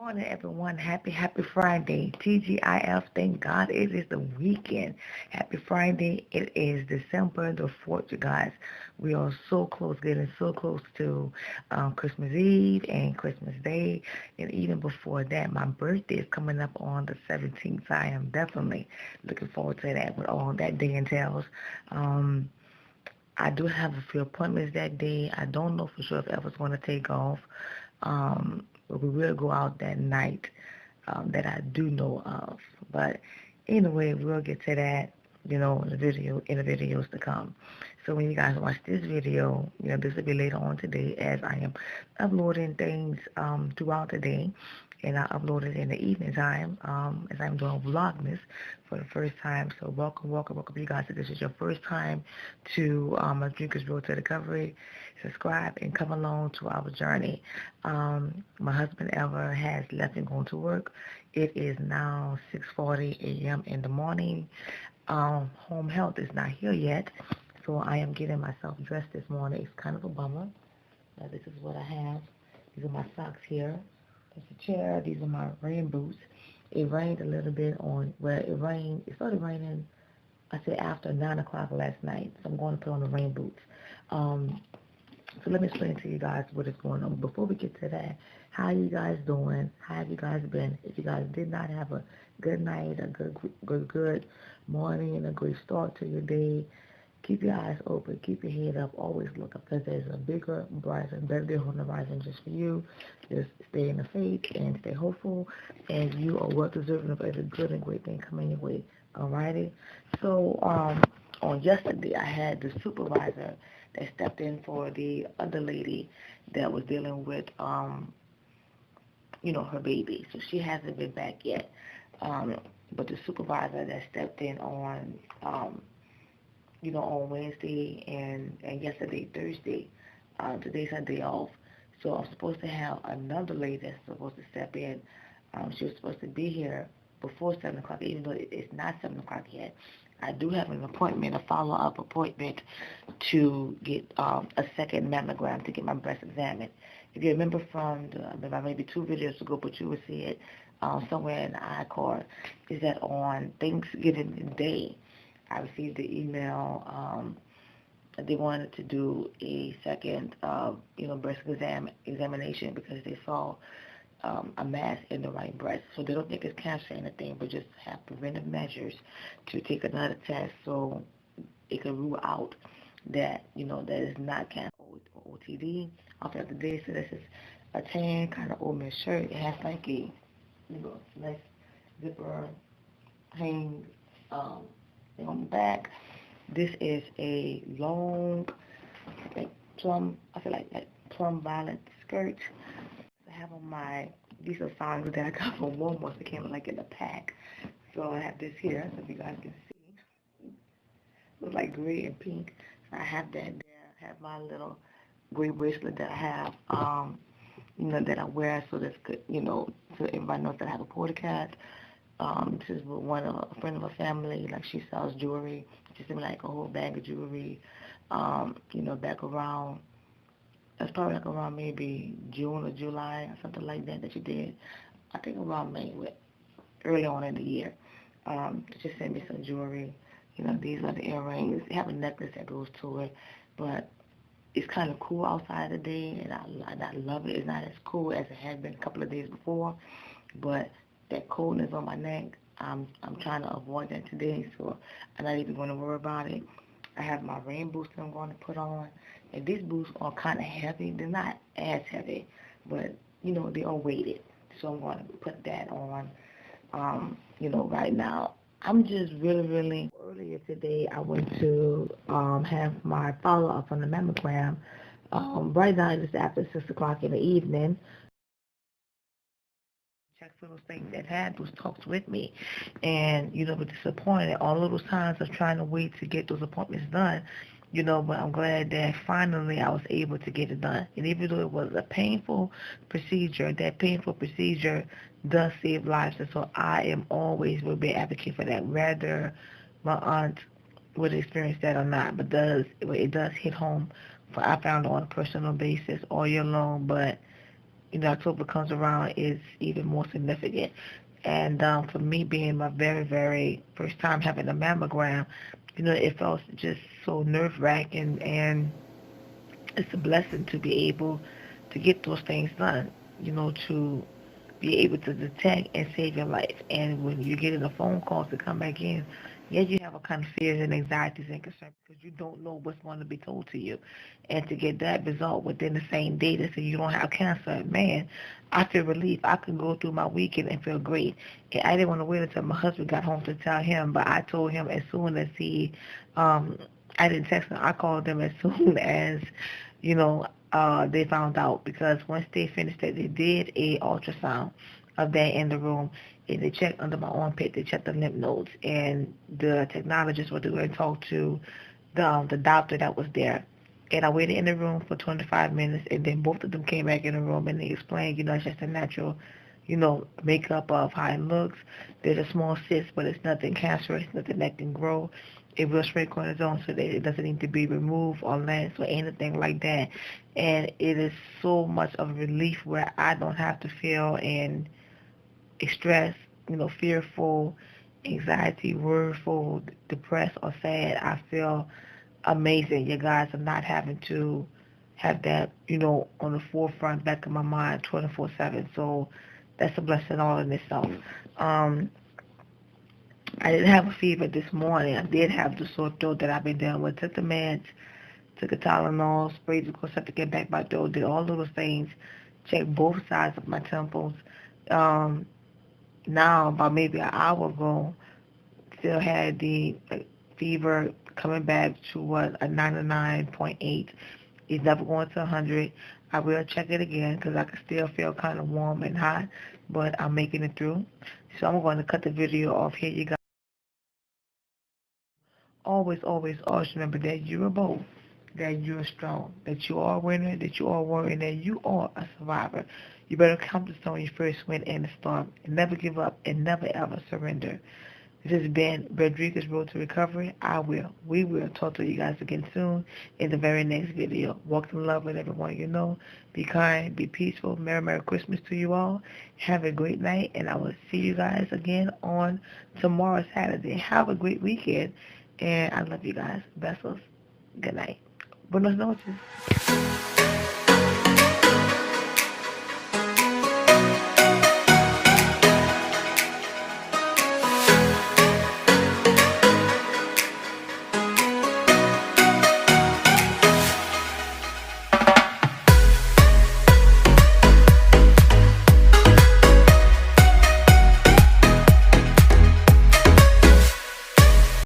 Morning, everyone. Happy Friday. TGIF. Thank God it is the weekend. Happy Friday. It is December the 4th, you guys. We are so close, getting so close to Christmas Eve and Christmas Day. And even before that, my birthday is coming up on the 17th. I am definitely looking forward to that with all that day entails. Um, I do have a few appointments that day. I don't know for sure if Eva's going to take off. But we will go out that night that I do know of. But anyway, we'll get to that, in the videos to come. So when you guys watch this video, this will be later on today as I am uploading things throughout the day. And I upload it in the evening time as I'm doing Vlogmas for the first time. So welcome you guys. If this is your first time to a Drinker's Road to Recovery, subscribe and come along to our journey. My husband Ever has left and gone to work. It is now 6:40 a.m. in the morning. Home health is not here yet, so I am getting myself dressed this morning. It's kind of a bummer. This is what I have. These are my socks here. That's a chair. These are my rain boots. It rained a little bit it started raining, I said after 9 o'clock last night, so I'm going to put on the rain boots. Um, so let me explain to you guys what is going on. Before we get to that, how you guys doing? How have you guys been? If you guys did not have a good night, a good morning, and a great start to your day, keep your eyes open, keep your head up, always look up because there's a bigger, brighter, better day on the horizon just for you. Just stay in the faith and stay hopeful, and you are well deserving of every good and great thing coming your way. Alrighty? So, on yesterday, I had the supervisor that stepped in for the other lady that was dealing with, her baby. So she hasn't been back yet. But the supervisor that stepped in on Wednesday and yesterday, Thursday. Today's her day off. So I'm supposed to have another lady that's supposed to step in. She was supposed to be here before 7 o'clock, even though it's not 7 o'clock yet. I do have an appointment, a follow-up appointment to get a second mammogram to get my breast examined. If you remember from maybe 2 videos ago, but you will see it somewhere in the iCard, is that on Thanksgiving Day, I received the email. They wanted to do a second, breast examination because they saw a mass in the right breast. So they don't think it's cancer or anything, but just have preventive measures to take another test so it can rule out that, that is not cancer or OTD. After the day, so this is a tan kind of oatmeal shirt. It has like a, nice zipper hang thing on the back. This is a long, like I feel like plum violet skirt. I have on these are songs that I got from Walmart. They came like in a pack. So I have this here, so if you guys can see. Looks like gray and pink. So I have that there. I have my little gray bracelet that I have, that I wear so that's good, so everybody knows that I have a porta cat. This is a friend of a family, like she sells jewelry. She sent me like a whole bag of jewelry, back around, that's probably like around maybe June or July or something like that she did. I think around May, early on in the year. She just sent me some jewelry. These are the earrings. They have a necklace that goes to it, but it's kind of cool outside today, and I love it. It's not as cool as it had been a couple of days before, but that coldness on my neck, I'm trying to avoid that today, so I'm not even going to worry about it. I have my rain boots that I'm going to put on, and these boots are kind of heavy. They're not as heavy, but, they are weighted, so I'm going to put that on, right now. I'm just really earlier today. I went to have my follow-up on the mammogram. Right now, it's after 6 o'clock in the evening. Check for those things that had those talks with me, and was disappointed all of those times of trying to wait to get those appointments done. But I'm glad that finally I was able to get it done. And even though it was a painful procedure, that painful procedure does save lives, and so I am always will be an advocate for that, whether my aunt would experience that or not. But it does hit home. For I found on a personal basis all year long, but October comes around is even more significant. And for me being my very, very first time having a mammogram, it felt just so nerve-wracking, and it's a blessing to be able to get those things done, to be able to detect and save your life. And when you're getting a phone call to come back in, yes, you have a kind of fears and anxieties and concerns because you don't know what's going to be told to you. And to get that result within the same day that say you don't have cancer, man, I feel relief. I can go through my weekend and feel great. And I didn't want to wait until my husband got home to tell him, but I told him as soon as I didn't text him. I called them as soon as, they found out, because once they finished it, they did a ultrasound of that in the room, and they checked under my armpit. They checked the lymph nodes, and the technologist was going to talk to the doctor that was there. And I waited in the room for 25 minutes, and then both of them came back in the room, and they explained, it's just a natural, makeup of how it looks. There's a small cyst, but it's nothing cancerous, nothing that can grow. It will shrink on its own, so that it doesn't need to be removed or lens or anything like that. And it is so much of a relief where I don't have to feel in stress, fearful, anxiety, worryful, depressed, or sad. I feel amazing. You guys are not having to have that, on the forefront back of my mind 24/7. So that's a blessing all in itself. Um, I didn't have a fever this morning. I did have the sore throat that I've been dealing with. Took the meds, took a Tylenol, sprayed the course to get back my throat, did all those things, checked both sides of my temples. Um, Now, about maybe an hour ago, still had the fever coming back to a 99.8. It's never going to 100. I will check it again because I can still feel kind of warm and hot, but I'm making it through. So I'm going to cut the video off here. You guys always, always, always remember that you're bold, that you're strong, that you are a winner, that you are a warrior, and that you are a survivor. You better come to stone your first win in the storm, and never give up, and never ever surrender. This has been Rodriguez Road to Recovery. We will talk to you guys again soon in the very next video. Walk in love with everyone you know. Be kind, be peaceful. Merry Christmas to you all. Have a great night, and I will see you guys again on tomorrow, Saturday. Have a great weekend, and I love you guys. Besos. Good night. Buenos noches.